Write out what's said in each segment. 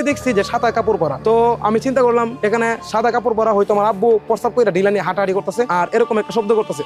দেখছি যে সাদা কাপড় পরা। তো আমি চিন্তা করলাম এখানে সাদা কাপড় পরা হয়তো আমার আব্বু প্রস্তাব করে ঢিলা নিয়ে হাঁটাহাঁটি করতেছে আর এরকম একটা শব্দ করতেছে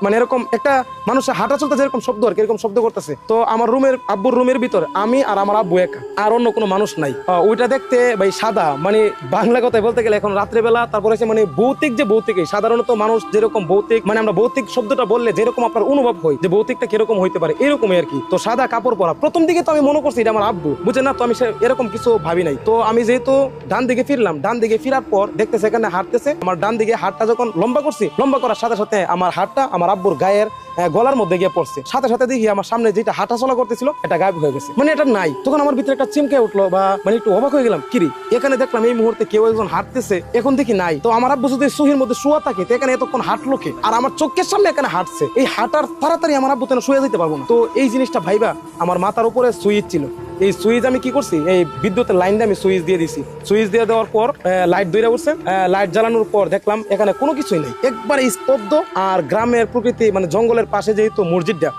মানে এরকম একটা মানুষের হাঁটা চলতে যেরকম শব্দ আর এরকম শব্দ করতেছে। তো আমার আব্বুর রুমের ভিতরে আমি আর আমার আব্বু একা, আর অন্য কোনো মানুষ নাই। ওইটা দেখতে ভাই সাদা, মানে বাংলা কথায় বলতে গেলে এখন রাত্রেবেলা, তারপরে মানে ভৌতিক, যে ভৌতিক সাধারণত মানুষ যেরকম ভৌতিক, মানে আমরা ভৌতিক শব্দটা বললে যেরকম আপনার অনুভব হয় যে ভৌতিকটা কিরকম হইতে পারে এরকমই আর কি। তো সাদা কাপড় পরা, প্রথম দিকে তো আমি মনে করছি এটা আমার আব্বু, বুঝে না, তো আমি এরকম কিছু ভাবি নাই। তো আমি যেহেতু ডান দিকে ফিরলাম, ডান দিকে ফিরার পর দেখতেছে এখানে হাঁটতেছে, আমার ডান দিকে হাতটা যখন লম্বা করছি, লম্বা করার সাথে সাথে আমার হাতটা আমার আব্বুর গায়ের গলার মধ্যে গিয়ে পড়ছে। সাথে সাথে দেখি আমার সামনে যেটা হাঁটা চলা করতেছিল এটা গায়েব হয়ে গেছে, মানে এটা নাই। তখন আমার ভিতরে একটা চিমকে উঠলো, বা মানে একটু অবাক হয়ে গেলাম, কিরি এখানে দেখলাম এই মুহূর্তে কেউ একজন হাঁটতেছে, এখন দেখি নাই। তো আমার আব্বু যদি সুহির মধ্যে শুয়া থাকে তো এখানে এতক্ষণ হাঁটলো কে, আর আমার চোখের সামনে এখানে হাঁটছে, এই হাঁটার তাড়াতাড়ি আমার আব্বু তো শুয়ে যেতে পারবো না। তো এই জিনিসটা ভাইবা আমার মাথার উপরে সুইচ ছিল, এই সুইচ আমি কি করছি, এই বিদ্যুতের লাইনটা আমি সুইচ দিয়ে দিছি। সুইচ দিয়ে দেওয়ার পর লাইট ধরে উঠছে, লাইট জ্বালানোর পর দেখলাম এখানে কোনো কিছুই নেই, একবারে স্তব্ধ। আর গ্রামের প্রকৃতি, মানে জঙ্গলের পাশে যেহেতু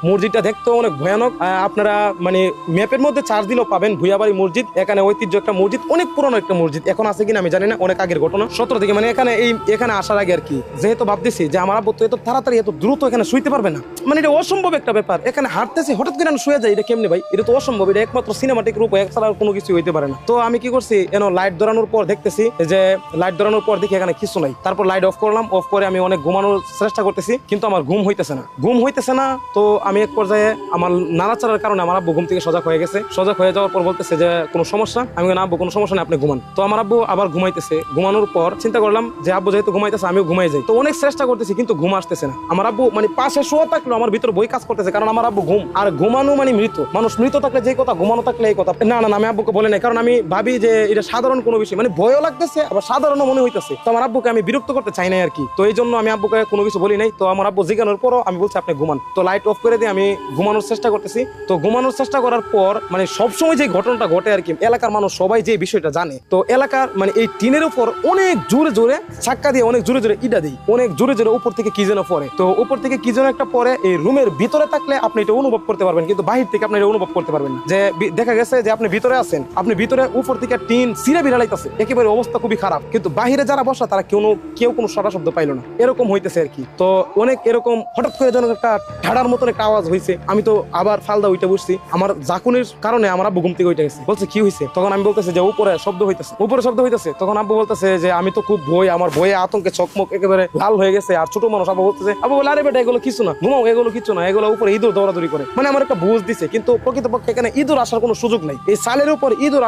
মসজিদটা দেখতে অনেক ভয়ানক। আপনারা মানে ম্যাপের মধ্যে চার্জ দিলেও পাবেন ভুইয়াবাড়ি মসজিদ। এখানে ঐতিহ্য একটা মসজিদ, অনেক পুরনো একটা মসজিদ, এখন আছে কিনা আমি জানি না, অনেক আগের ঘটনা, 17 থেকে, মানে এখানে আসার আগে আর কি। যেহেতু ভাবতেছি যে আমার আব্বু তো এত তাড়াতাড়ি এত দ্রুত এখানে শুইতে পারবে না, মানে এটা অসম্ভব একটা ব্যাপার। এখানে হাঁটতেছি হঠাৎ করে শুয়ে যায়, এটা কেমনি ভাই, এটা তো অসম্ভব, এটা একমাত্র সিনেমাটিক রূপ ছাড়া কোনো কিছু হইতে পারে না। তো আমি কি করছি, লাইট ধরানোর পর দেখতেছি যে লাইট ধরানোর পর দেখি এখানে কিছু নাই। তারপর লাইট অফ করলাম, অফ করে আমি অনেক ঘুমানোর চেষ্টা করতেছি, কিন্তু আমার ঘুম হইতেছে না। তো আমি এক পর্যায়ে আমার নাড়াচাড়ার কারণে আমার আব্বু ঘুম থেকে সজাগ হয়ে গেছে। সজাগ হয়ে যাওয়ার পর বলতেছে যে কোনো সমস্যা, আমি না আব্বু কোনো সমস্যা নেই, আপনি ঘুমান। তো আমার আব্বু আবার ঘুমাইতেছে। ঘুমানোর পর চিন্তা করলাম যে আব্বু যেহেতু ঘুমাইতেছে আমিও ঘুমাই যাই। তো অনেক চেষ্টা করতেছি কিন্তু ঘুম আসতেছে না। আমার আব্বু মানে পাশে শোয়া থাকলেও আমার ভিতর বই কাজ করতেছে, কারণ আমার আব্বু ঘুম, আর ঘুমানো মানে মৃত মানুষ, মৃত থাকলে যে কথা, ঘুমানো থাকলে এই কথা না। আমি আব্বুকে বলে নাই, কারণ আমি ভাবি যে এটা সাধারণ কোনো বিষয়, মানে ভয়ও লাগতেছে আবার সাধারণ মনে হইতেছে। তো আমার আব্বুকে আমি বিরক্ত করতে চাই নাই আর কি, তো এই জন্য আমি আব্বুকে কোনো কিছু বলি নাই। তো আমার আব্বু জিজ্ঞানোর পরও আমি বলছি আপনি ঘুমান। তো লাইট অফ করে দিয়ে আমি ঘুমানোর চেষ্টা করতেছি। তো ঘুমানোর চেষ্টা করার পর মানে সবসময় যে ঘটনাটা ঘটে আর কি, এলাকার মানুষ সবাই যে বিষয়টা জানে। তো এলাকার মানে এই টিনের উপর অনেক জোরে জোরে ছাক্কা দিয়ে, অনেক জোরে জোরে ইটা দিই, অনেক জোরে জোরে উপর থেকে কি যেন পড়ে। তো উপর থেকে কি যেন একটা পরে, এই রুমের ভিতরে থাকলে আপনি এটা অনুভব করতে পারবেন, কিন্তু বাহির থেকে আপনি এটা অনুভব করতে পারবেন না। যে দেখা গেছে যে আপনি ভিতরে আছেন, আপনি ভিতরে উপর থেকে টিন ছিঁড়ে বিড়ালাইতেছে, একেবারে অবস্থা খুবই খারাপ, কিন্তু বাহিরে যারা বসা তারা কেউ কোনো সারা শব্দ পাইলো না, এরকম হইতেছে আর কি। তো অনেক এরকম হঠাৎ করে যেন একটা ঢাড়ার মতন একটা আওয়াজ হয়েছে। আমি তো আবার ফালদা উঠে বসছি, আমার জাকুনির কারণে আমার আব্বু ঘুম থেকে উঠে গেছে। বলছে কি হয়েছে? তখন আমি বলতেছি যে উপরে শব্দ হইতেছে। তখন আব্বু বলতেছে যে আমি তো খুব ভয়, আমার ভয়ে আতঙ্কে চকমক একেবারে লাল হয়ে গেছে। আর ছোট মানুষ, আব্বু বলতেছে, আব্বু বলে আরে বেটা এগুলো কিছু না, ঘুমাও, এগুলো কিছু না, এগুলো উপরে ইঁদুর দৌড়াদৌড়ি করে। মানে আমার একটা বুঝ দিছে, কিন্তু প্রকৃতপক্ষে এখানে ইঁদুর আসার কোনো সুযোগ নাই, এই সালের উপর ইঁদুর